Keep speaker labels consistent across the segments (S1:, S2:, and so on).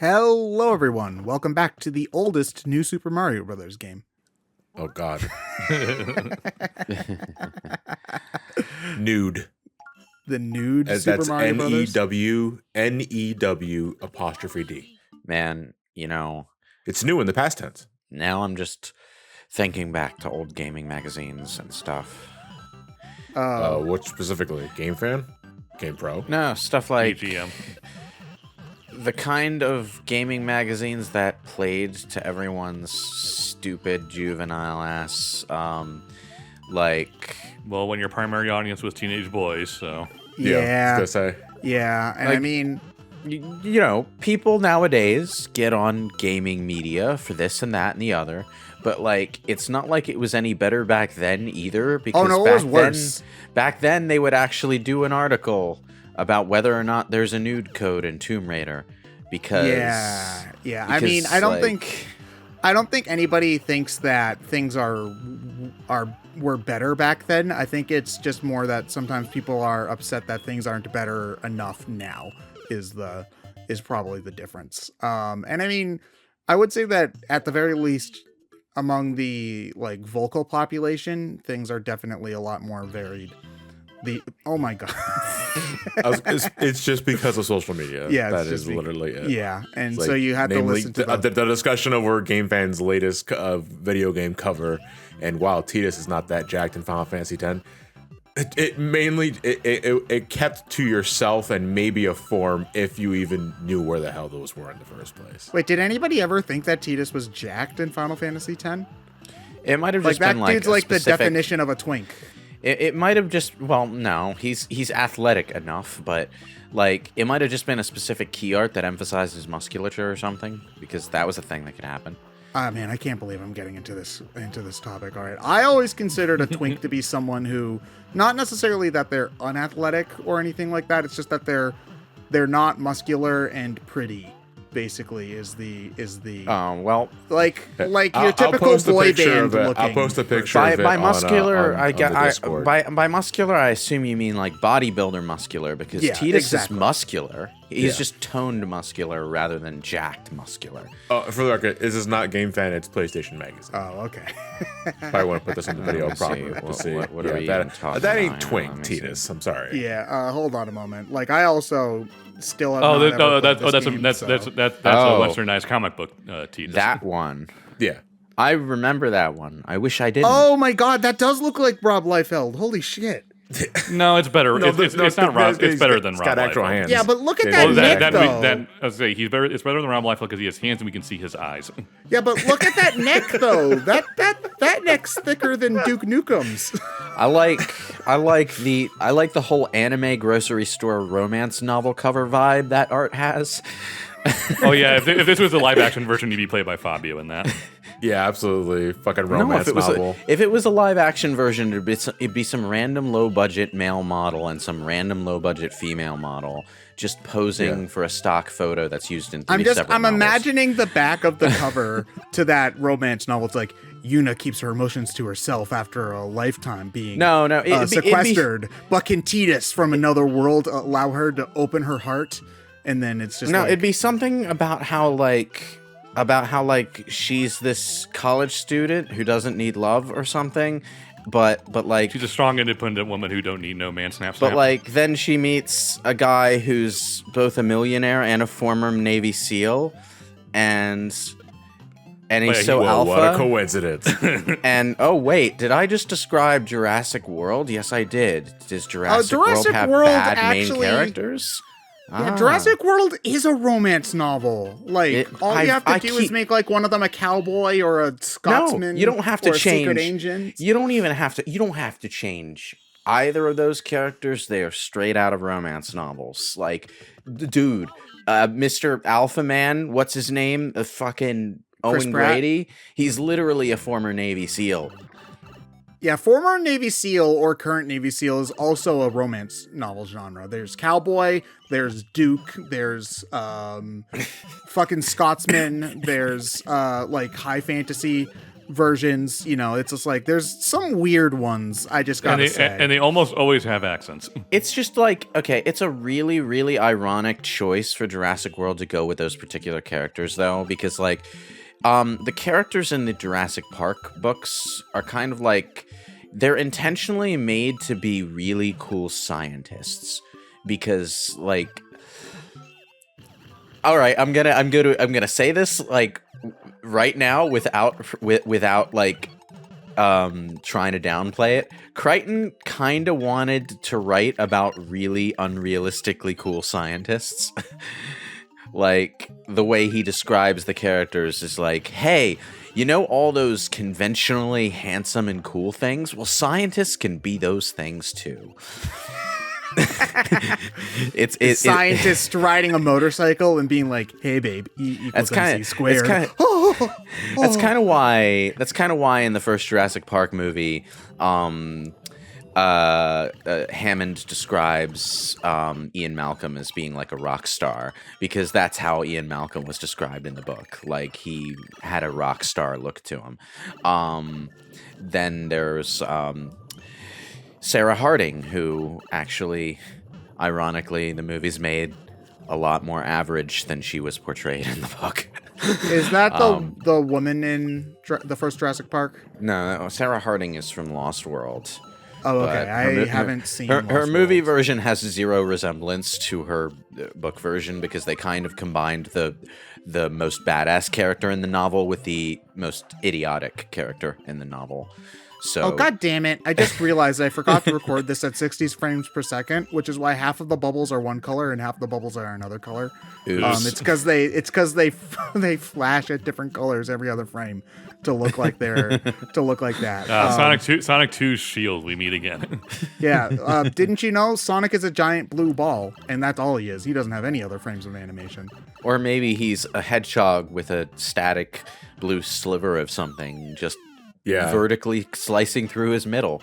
S1: Hello, everyone. Welcome back to the oldest New Super Mario Brothers game.
S2: Oh, God. Nude.
S1: The nude Super
S2: That's
S1: Mario Brothers.
S2: N-E-W apostrophe D.
S3: Man,
S2: It's new in the past tense.
S3: now I'm just thinking back to old gaming magazines and stuff.
S2: What specifically? Game Fan? Game Pro?
S3: No, stuff like
S4: EGM.
S3: the kind of gaming magazines that played to everyone's stupid juvenile ass, like...
S4: Well, when your primary audience was teenage boys, so...
S1: Yeah.
S2: I was gonna say.
S1: Yeah, and
S3: Like-
S1: I mean,
S3: people nowadays get on gaming media for this and that and the other, but like it's not like it was any better back then either, because
S1: no, it
S3: back
S1: was worse.
S3: back then they would actually do an article about whether or not there's a nude code in Tomb Raider, because
S1: yeah. I mean, I don't think anybody thinks that things were better back then. I think it's just more that sometimes people are upset that things aren't better enough now. Is probably the difference. And I mean, I would say that at the very least, among the like vocal population, things are definitely a lot more varied. Oh my god.
S2: It's just because of social media.
S1: Yeah,
S2: that is literally it.
S1: Yeah, and
S2: It's
S1: so you had to listen to
S2: the discussion over Game Fan's latest video game cover, and wow, Tidus is not that jacked in Final Fantasy X. It mainly kept to yourself and maybe a form if you even knew where the hell those were in the first place.
S1: Wait, did anybody ever think that Tidus was jacked in Final Fantasy X?
S3: it might have
S1: Like
S3: just
S1: that
S3: been like
S1: dude's
S3: a
S1: like
S3: specific,
S1: the definition of a twink.
S3: It might have just, well, no, he's athletic enough, but like it might have just been a specific key art that emphasizes musculature or something, because that was a thing that could happen.
S1: Man, I can't believe I'm getting into this topic. All right, I always considered a twink to be someone who, not necessarily that they're unathletic or anything like that. It's just that they're not muscular and pretty. Basically, is the
S3: Well,
S1: like
S2: I'll
S1: your typical
S2: post a
S1: boy
S2: picture
S1: band
S2: of it.
S1: looking.
S2: I'll post a picture
S3: by
S2: of it
S3: muscular,
S2: on the Discord.
S3: by muscular, I assume you mean like bodybuilder muscular, because
S1: Yeah,
S3: Tidus
S1: exactly.
S3: is muscular. He's
S2: Yeah.
S3: just toned muscular rather than jacked muscular.
S2: For the record, this is not Game Fan, it's PlayStation Magazine.
S1: Oh, okay.
S2: I want to put this in the video
S3: Let me see.
S2: proper to
S3: What-
S2: see.
S3: what are we
S2: that
S3: even talking
S2: that ain't
S3: about?
S2: twink,
S3: Let me see.
S2: Tidus. I'm sorry.
S1: Yeah. Hold on a moment. Like I also still have.
S4: Oh,
S1: not ever
S4: that's
S1: played this game,
S4: that's
S1: so-
S4: that's
S3: Oh.
S4: a westernized comic book, Tidus.
S3: That one,
S2: Yeah.
S3: I remember that one. I wish I didn't.
S1: Oh my god, that does look like Rob Liefeld. Holy shit.
S4: No, it's better. It's not Rob. It's better than
S2: It's
S4: Rob.
S2: got actual
S4: Liefeld.
S2: hands.
S1: Yeah, but look at
S2: Yeah.
S1: that
S4: Well,
S1: neck,
S4: that,
S1: though.
S4: I was say he's better. It's better than Rob Liefeld because he has hands and we can see his eyes.
S1: Yeah, but look at that neck, though. That neck's thicker than Duke Nukem's.
S3: I like the whole anime grocery store romance novel cover vibe that art has.
S4: Oh yeah, if this was a live action version, he'd be played by Fabio in that.
S2: Yeah, absolutely. Fucking romance novel.
S3: If it was a live action version, it'd be some random low budget male model and some random low budget female model just posing for a stock photo that's used in three separate
S1: I'm
S3: novels.
S1: imagining the back of the cover to that romance novel. It's like Yuna keeps her emotions to herself after a lifetime being
S3: No, it'd be-
S1: sequestered. But can Tidus from another world allow her to open her heart? And then it's just
S3: No,
S1: like,
S3: it'd be something about how she's this college student who doesn't need love or something, but like
S4: She's a strong, independent woman who don't need no man snap.
S3: but like then she meets a guy who's both a millionaire and a former Navy SEAL, and he's so
S2: Whoa,
S3: alpha.
S2: what a coincidence.
S3: And oh wait, did I just describe Jurassic World? Yes, I did. Does Jurassic
S1: Jurassic
S3: World have
S1: World
S3: bad
S1: actually-
S3: main characters?
S1: yeah, Jurassic World is a romance novel. Like all you have to do is make like one of them a cowboy or a Scotsman.
S3: No, you don't have to
S1: or a secret
S3: change.
S1: agent.
S3: You don't even have to. You don't have to change either of those characters. They are straight out of romance novels. Like, dude, Mr. Alpha Man. What's his name? The fucking
S1: Chris
S3: Owen
S1: Pratt?
S3: Grady. He's literally a former Navy SEAL.
S1: Yeah, former Navy SEAL or current Navy SEAL is also a romance novel genre. There's cowboy, there's Duke, there's fucking Scotsman, there's like high fantasy versions, it's just like there's some weird ones. I just gotta say,
S4: and they almost always have accents.
S3: It's just like, okay, it's a really, really ironic choice for Jurassic World to go with those particular characters, though, because like the characters in the Jurassic Park books are kind of like they're intentionally made to be really cool scientists because like. All right, I'm gonna say this like right now without like trying to downplay it. Crichton kind of wanted to write about really unrealistically cool scientists. Like the way he describes the characters is like, hey, all those conventionally handsome and cool things? Well, scientists can be those things too. It's
S1: scientist riding a motorcycle and being like, "Hey, babe, E equals MC squared."
S3: That's kind of why in the first Jurassic Park movie, Hammond describes Ian Malcolm as being like a rock star because that's how Ian Malcolm was described in the book. Like he had a rock star look to him. Then there's Sarah Harding, who actually, ironically, the movie's made a lot more average than she was portrayed in the book.
S1: Is that the woman in the first Jurassic Park?
S3: No, Sarah Harding is from Lost World.
S1: Oh, okay. I haven't seen
S3: her movie version has zero resemblance to her book version because they kind of combined the most badass character in the novel with the most idiotic character in the novel. So,
S1: oh, god damn it. I just realized I forgot to record this at 60 frames per second, which is why half of the bubbles are one color and half of the bubbles are another color. It's because they flash at different colors every other frame to look like that.
S4: Sonic 2's shield, we meet again.
S1: Yeah. Didn't you know Sonic is a giant blue ball and that's all he is. He doesn't have any other frames of animation.
S3: Or maybe he's a hedgehog with a static blue sliver of something just vertically slicing through his middle.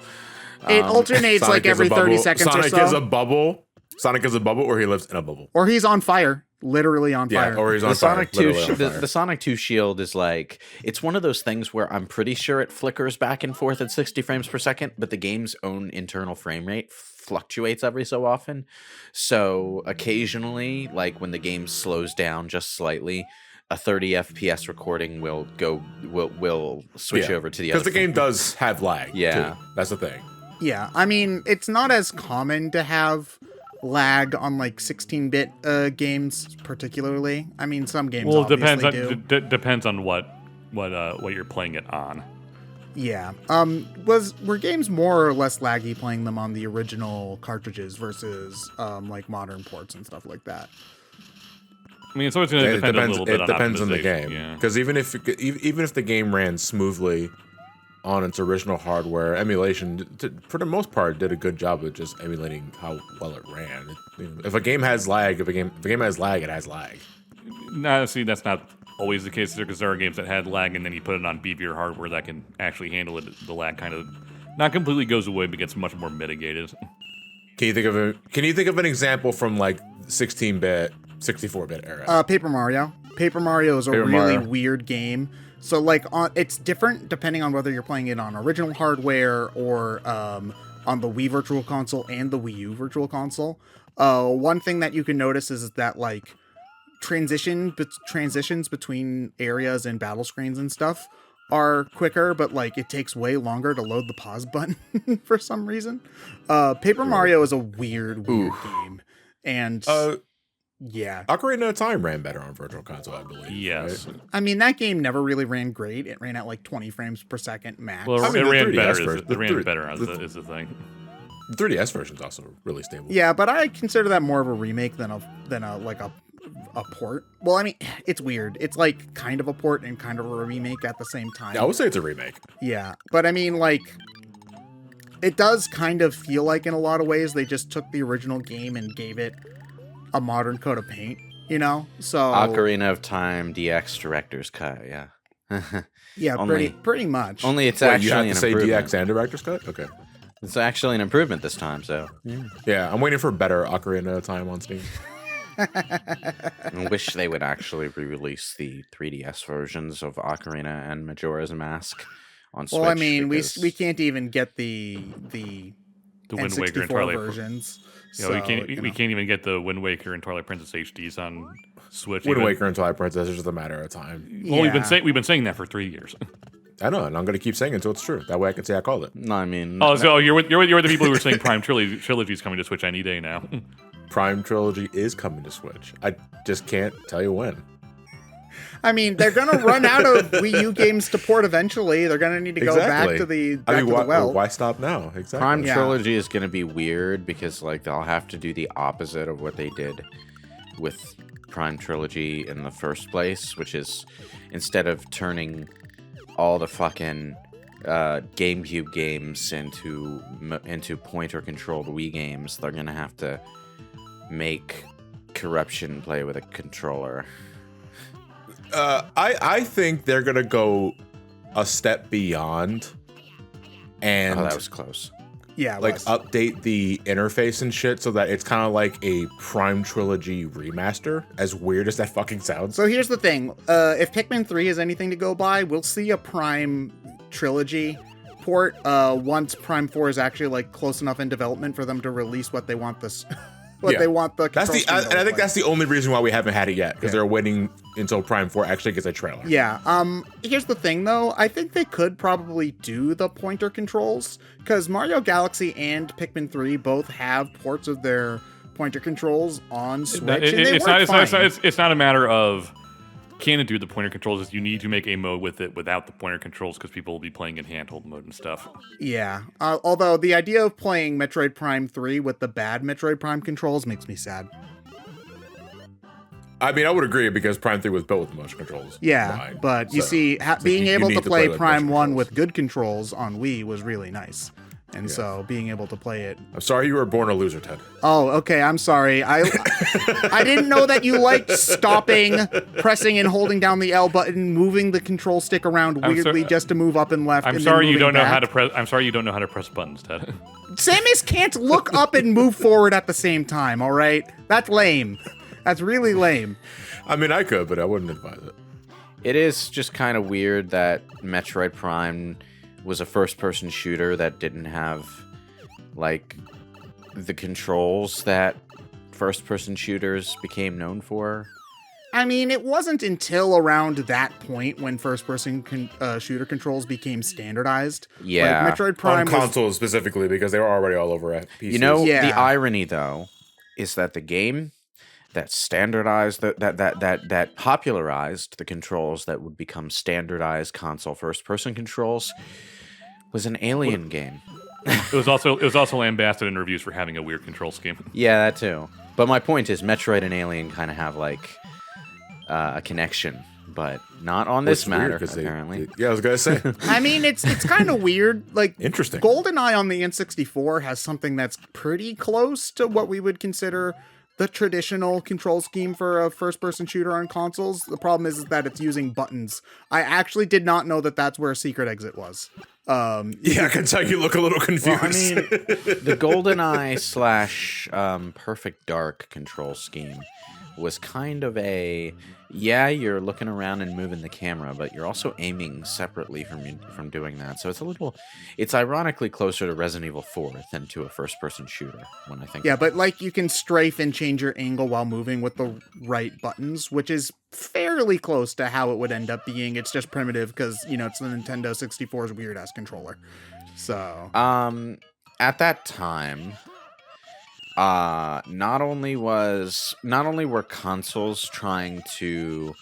S1: It alternates
S2: Sonic
S1: like every 30 seconds or so.
S2: Sonic is a bubble, or he lives in a bubble.
S1: Or he's on fire. Literally on fire.
S2: Or he's on fire.
S3: The Sonic 2 shield is like, it's one of those things where I'm pretty sure it flickers back and forth at 60 frames per second, but the game's own internal frame rate fluctuates every so often. So occasionally, like when the game slows down just slightly, a 30 FPS recording will switch over to the other.
S2: Because the game does have lag.
S3: Yeah.
S2: Too. That's the thing.
S1: Yeah. I mean, it's not as common to have lag on like 16-bit games, particularly. I mean, some games obviously do.
S4: Depends on what you're playing it on.
S1: Yeah. Were games more or less laggy playing them on the original cartridges versus like modern ports and stuff like that?
S4: I mean, it's always going to depend a little bit on
S2: depends on the game. Because even if the game ran smoothly on its original hardware, emulation, for the most part, did a good job of just emulating how well it ran. If a game has lag, it has lag.
S4: No, see, that's not always the case because there are games that had lag, and then you put it on beefier hardware that can actually handle it. The lag kind of not completely goes away, but gets much more mitigated.
S2: Can you think of an example from like 16-bit, 64-bit era?
S1: Paper Mario. Paper Mario is a really weird game. So like it's different depending on whether you're playing it on original hardware or on the Wii Virtual Console and the Wii U Virtual Console. One thing that you can notice is that like transitions between areas and battle screens and stuff are quicker, but like it takes way longer to load the pause button for some reason. Paper Mario is a weird game. And yeah.
S2: Ocarina of Time ran better on Virtual Console, I believe.
S4: Yes.
S2: Right?
S1: I mean, that game never really ran great. It ran at like 20 frames per second max.
S4: Well,
S2: I mean,
S4: it ran
S2: 3DS
S4: better.
S2: version,
S4: It ran better is the thing.
S2: The 3DS version's also really stable.
S1: Yeah, but I consider that more of a remake than a port. Well, I mean, it's weird. It's like kind of a port and kind of a remake at the same time.
S2: Yeah, I would say it's a remake.
S1: Yeah, but I mean, like, it does kind of feel like in a lot of ways they just took the original game and gave it a modern coat of paint, you know? So
S3: Ocarina of Time DX Director's Cut, yeah.
S1: Yeah, pretty much.
S3: Only it's
S2: Wait,
S3: actually
S2: you have
S3: an
S2: to say
S3: improvement.
S2: DX and Director's Cut? Okay.
S3: It's actually an improvement this time, so.
S2: Yeah, I'm waiting for better Ocarina of Time on Steam.
S3: I wish they would actually re-release the 3DS versions of Ocarina and Majora's Mask on Switch.
S1: Well, I mean,
S3: because...
S1: we can't even get the
S4: Wind Waker and
S1: N64
S4: Twilight
S1: versions.
S4: You know, we can't even get the Wind Waker and Twilight Princess HDs on Switch.
S2: Wind Waker and Twilight Princess is just a matter of time.
S4: Well, we've been saying that for 3 years.
S2: I know, and I'm going to keep saying it until it's true. That way I can say I called it.
S3: No, I mean...
S4: So you're the people who were saying Prime Trilogy is coming to Switch any day now.
S2: Prime Trilogy is coming to Switch. I just can't tell you when.
S1: I mean, they're going to run out of Wii U games to port eventually. They're going to need to go back to the well.
S2: Why stop now? Exactly.
S3: Prime Trilogy is going to be weird because like they'll have to do the opposite of what they did with Prime Trilogy in the first place, which is instead of turning all the fucking GameCube games into pointer-controlled Wii games, they're going to have to make Corruption play with a controller.
S2: I think they're gonna go a step beyond, and
S3: that was close.
S1: Yeah,
S2: like update the interface and shit so that it's kind of like a Prime Trilogy remaster. As weird as that fucking sounds.
S1: So here's the thing: if Pikmin 3 is anything to go by, we'll see a Prime Trilogy port once Prime 4 is actually like close enough in development for them to release what they want this. They want the
S2: and I think that's the only reason why we haven't had it yet, because they're waiting until Prime 4 actually gets a trailer.
S1: Yeah. Here's the thing though, I think they could probably do the pointer controls, because Mario Galaxy and Pikmin 3 both have ports of their pointer controls on Switch.
S4: It's not a matter of can it do the pointer controls, is you need to make a mode with it without the pointer controls, because people will be playing in handheld mode and stuff.
S1: Yeah. Although the idea of playing Metroid Prime 3 with the bad Metroid Prime controls makes me sad.
S2: I mean, I would agree, because Prime 3 was built with motion controls.
S1: Yeah, but you see, being able to play Prime 1 with good controls on Wii was really nice. And so being able to play it...
S2: I'm sorry you were born a loser, Ted.
S1: Oh, okay, I'm sorry. I didn't know that you liked stopping, pressing and holding down the L button, moving the control stick around weirdly just to move up and left.
S4: I'm sorry you don't know how to press. I'm sorry you don't know how to press buttons, Ted.
S1: Samus can't look up and move forward at the same time, all right? That's lame. That's really lame.
S2: I mean, I could, but I wouldn't advise it.
S3: It is just kind of weird that Metroid Prime was a first-person shooter that didn't have, like, the controls that first-person shooters became known for.
S1: I mean, it wasn't until around that point when first-person shooter controls became standardized.
S3: Yeah.
S1: Like, Metroid Prime
S2: on consoles specifically, because they were already all over at PCs.
S3: You know, the irony, though, is that the game that standardized, that popularized the controls that would become standardized console first-person controls was an Alien game.
S4: It was also lambasted in reviews for having a weird control scheme.
S3: Yeah, that too. But my point is, Metroid and Alien kind of have like a connection, but not on this matter. Apparently,
S2: I was gonna say.
S1: I mean, it's kind of weird. Like,
S2: interesting.
S1: GoldenEye on the N64 has something that's pretty close to what we would consider the traditional control scheme for a first-person shooter on consoles. The problem is that it's using buttons. I actually did not know that that's where a secret exit was.
S2: I can tell you look a little confused.
S3: Well, I mean, the GoldenEye / Perfect Dark control scheme was kind of you're looking around and moving the camera, but you're also aiming separately from doing that. So it's ironically closer to Resident Evil 4 than to a first-person shooter when I think.
S1: Yeah, but like you can strafe and change your angle while moving with the right buttons, which is fairly close to how it would end up being. It's just primitive because, it's the Nintendo 64's weird-ass controller. So,
S3: at that time, not only were consoles trying to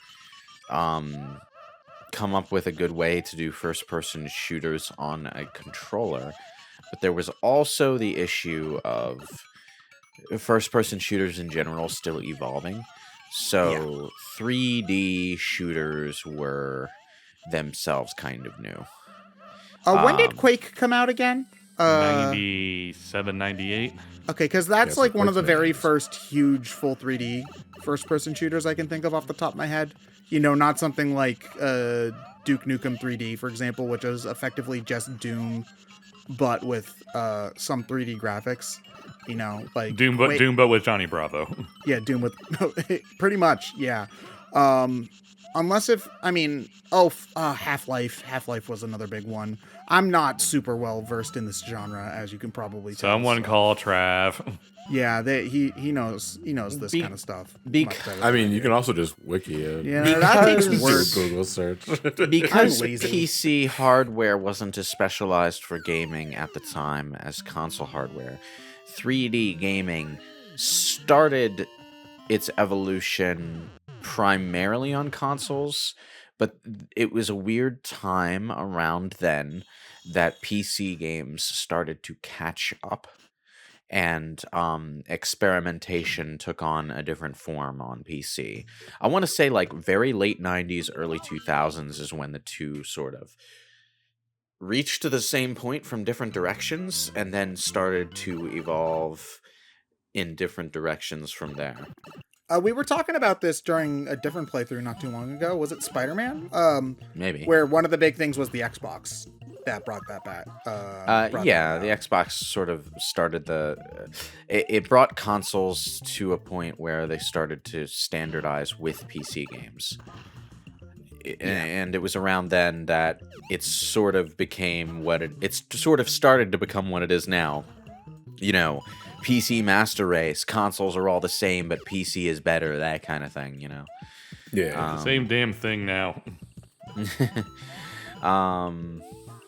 S3: come up with a good way to do first-person shooters on a controller, but there was also the issue of first-person shooters in general still evolving. So 3D shooters were themselves kind of new.
S1: When did Quake come out again?
S4: 97, 98.
S1: Okay, because that's like one of the very first huge full 3D first-person shooters I can think of off the top of my head. Not something like Duke Nukem 3D, for example, which is effectively just Doom, but with some 3D graphics. like
S4: Doom, but with Johnny Bravo.
S1: Yeah, Doom with pretty much, yeah. Unless if Half-Life was another big one. I'm not super well versed in this genre, as you can probably tell.
S4: Someone call Trav.
S1: Yeah, he knows this kind of stuff.
S2: I mean, you can also just wiki it.
S1: Yeah, that takes work.
S2: Google search.
S3: Because PC hardware wasn't as specialized for gaming at the time as console hardware, 3D gaming started its evolution primarily on consoles, but it was a weird time around then that PC games started to catch up, and experimentation took on a different form on PC. I want to say like very late 90s, early 2000s is when the two sort of reached to the same point from different directions and then started to evolve in different directions from there.
S1: We were talking about this during a different playthrough not too long ago. Was it Spider-Man?
S3: Maybe.
S1: Where one of the big things was the Xbox that brought that back.
S3: The Xbox sort of started it brought consoles to a point where they started to standardize with PC games. And it was around then that it sort of became it's sort of started to become what it is now. PC master race, consoles are all the same, but PC is better, that kind of thing,
S2: Yeah.
S4: Same damn thing now.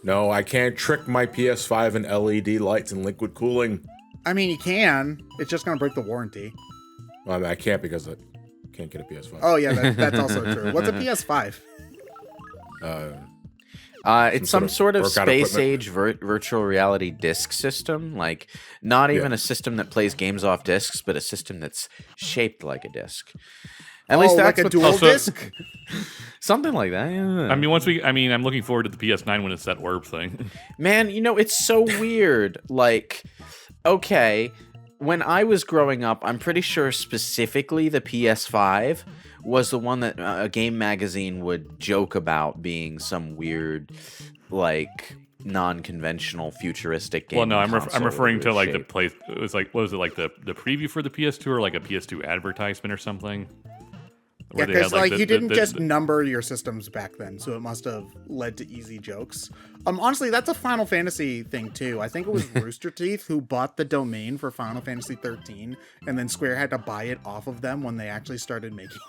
S2: No, I can't trick my PS5 in LED lights and liquid cooling.
S1: I mean, you can. It's just going to break the warranty.
S2: Well, I mean, I can't because I can't get a PS5.
S1: Oh, yeah, that's also true. What's a PS5?
S3: It's some sort of space-age virtual reality disc system. Like, not even a system that plays games off discs, but a system that's shaped like a disc. At least that's
S1: like a dual disc?
S3: Something like that, yeah.
S4: I'm looking forward to the PS9 when it's that orb thing.
S3: Man, it's so weird. Like, okay, when I was growing up, I'm pretty sure specifically the PS5 was the one that a game magazine would joke about being some weird, like, non-conventional futuristic game.
S4: Well, no, I'm referring to like shape. It was like, what was it, like the preview for the PS2 or like a PS2 advertisement or something?
S1: Yeah, because like you didn't just number your systems back then, so it must have led to easy jokes. Honestly, that's a Final Fantasy thing too. I think it was Rooster Teeth who bought the domain for Final Fantasy 13, and then Square had to buy it off of them when they actually started making it.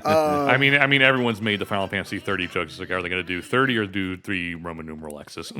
S4: I mean, everyone's made the Final Fantasy 30 jokes. It's like, are they going to do 30 or do 3 Roman numeral X's?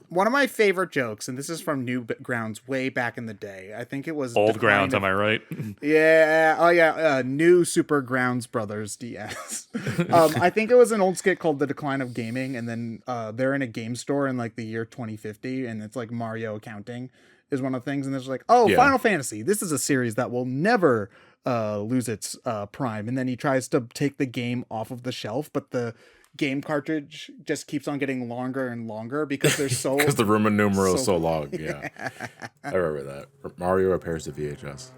S1: One of my favorite jokes, and this is from Newgrounds way back in the day. I think it was
S4: Old Grounds, am I right?
S1: Yeah. Oh, yeah. New Super Grounds Brothers DS. I think it was an old skit called The Decline of Gaming, and then they're in a game store in like the year 2050, and it's like Mario accounting is one of the things, and there's like, Final Fantasy. This is a series that will never lose its prime, and then he tries to take the game off of the shelf, but the game cartridge just keeps on getting longer and longer because they're so
S2: because the Roman numeral is so long. Yeah. I remember that. Mario repairs the VHS.